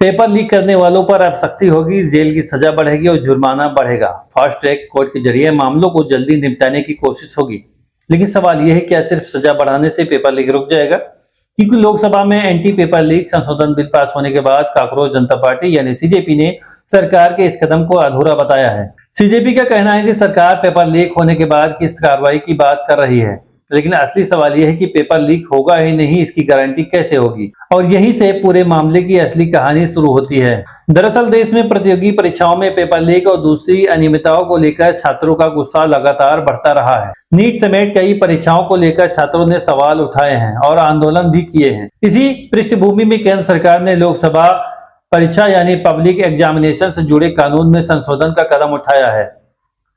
Paper leak करने वालों पर अब सख्ती होगी, जेल की सजा बढ़ेगी और जुर्माना बढ़ेगा। फास्ट ट्रैक कोर्ट के जरिए मामलों को जल्दी निपटाने की कोशिश होगी। लेकिन सवाल यह है, क्या सिर्फ सजा बढ़ाने से पेपर लीक रुक जाएगा? क्योंकि लोकसभा में एंटी पेपर लीक संशोधन बिल पास होने के बाद कांग्रेस जनता पार्टी यानी सीजेपी ने सरकार के इस कदम को अधूरा बताया है। सीजेपी का कहना है कि सरकार पेपर लीक होने के बाद किस कार्रवाई की बात कर रही है, लेकिन असली सवाल यह है कि पेपर लीक होगा ही नहीं, इसकी गारंटी कैसे होगी? और यहीं से पूरे मामले की असली कहानी शुरू होती है। दरअसल देश में प्रतियोगी परीक्षाओं में पेपर लीक और दूसरी अनियमितताओं को लेकर छात्रों का गुस्सा लगातार बढ़ता रहा है। नीट समेत कई परीक्षाओं को लेकर छात्रों ने सवाल उठाए हैं और आंदोलन भी किए हैं। इसी पृष्ठभूमि में केंद्र सरकार ने लोकसभा परीक्षा यानी पब्लिक एग्जामिनेशन से जुड़े कानून में संशोधन का कदम उठाया है।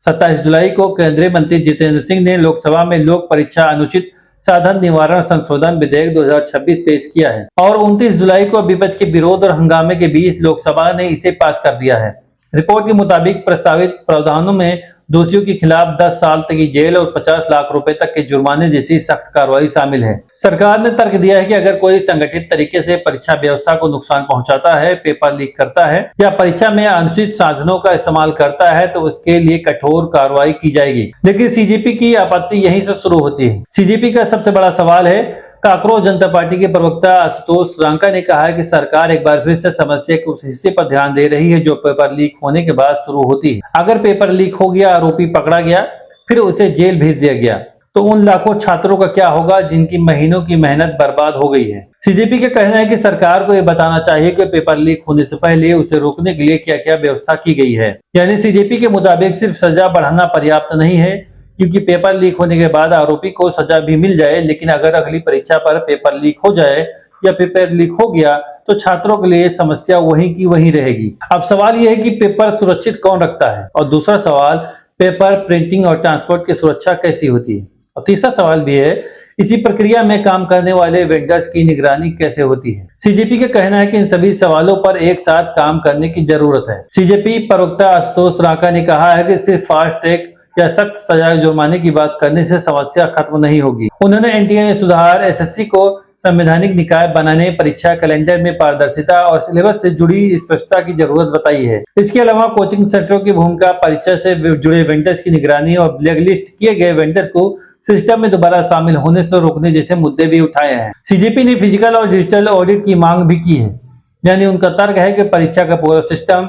27 जुलाई को केंद्रीय मंत्री जितेंद्र सिंह ने लोकसभा में लोक परीक्षा अनुचित साधन निवारण संशोधन विधेयक 2026 पेश किया है और 29 जुलाई को विपक्ष के विरोध और हंगामे के बीच लोकसभा ने इसे पास कर दिया है। रिपोर्ट के मुताबिक प्रस्तावित प्रावधानों में दोषियों के खिलाफ 10 साल तक की जेल और 50 लाख रुपए तक के जुर्माने जैसी सख्त कार्रवाई शामिल है। सरकार ने तर्क दिया है कि अगर कोई संगठित तरीके से परीक्षा व्यवस्था को नुकसान पहुंचाता है, पेपर लीक करता है या परीक्षा में अनुचित साधनों का इस्तेमाल करता है तो उसके लिए कठोर कार्रवाई की जाएगी। लेकिन सीजेपी की आपत्ति यहीं से शुरू होती है। सीजेपी का सबसे बड़ा सवाल है, कांग्रेस जनता पार्टी के प्रवक्ता आशुतोष रांका ने कहा है कि सरकार एक बार फिर से समस्या के उस हिस्से पर ध्यान दे रही है जो पेपर लीक होने के बाद शुरू होती है। अगर पेपर लीक हो गया, आरोपी पकड़ा गया, फिर उसे जेल भेज दिया गया, तो उन लाखों छात्रों का क्या होगा जिनकी महीनों की मेहनत बर्बाद हो गई है। सीजेपी का कहना है कि सरकार को यह बताना चाहिए कि पेपर लीक होने से पहले उसे रोकने के लिए क्या क्या व्यवस्था की गई है। यानी सीजेपी के मुताबिक सिर्फ सजा बढ़ाना पर्याप्त नहीं है, क्योंकि पेपर लीक होने के बाद आरोपी को सजा भी मिल जाए, लेकिन अगर अगली परीक्षा पर पेपर लीक हो जाए या पेपर लीक हो गया तो छात्रों के लिए समस्या वहीं की वहीं रहेगी। अब सवाल यह है कि पेपर सुरक्षित कौन रखता है, और दूसरा सवाल, पेपर प्रिंटिंग और ट्रांसपोर्ट की सुरक्षा कैसी होती है, और तीसरा सवाल भी है, इसी प्रक्रिया में काम करने वाले वेंडर्स की निगरानी कैसे होती है। सीजेपी का कहना है कि इन सभी सवालों पर एक साथ काम करने की जरूरत है। सीजेपी प्रवक्ता आशुतोष रांका ने कहा है कि सिर्फ फास्ट ट्रैक या सख्त सजा जुर्माने की बात करने से समस्या खत्म नहीं होगी। उन्होंने एनटीए में सुधार, एसएससी को संवैधानिक निकाय बनाने, परीक्षा कैलेंडर में पारदर्शिता और सिलेबस से जुड़ी स्पष्टता की जरूरत बताई है। इसके अलावा कोचिंग सेंटरों की भूमिका, परीक्षा से जुड़े वेंडर्स की निगरानी और ब्लैकलिस्ट किए गए वेंडर्स को सिस्टम में दोबारा शामिल होने से रोकने जैसे मुद्दे भी उठाए हैं। सीजेपी ने फिजिकल और डिजिटल ऑडिट की मांग भी की है। यानी उनका तर्क है कि परीक्षा का पूरा सिस्टम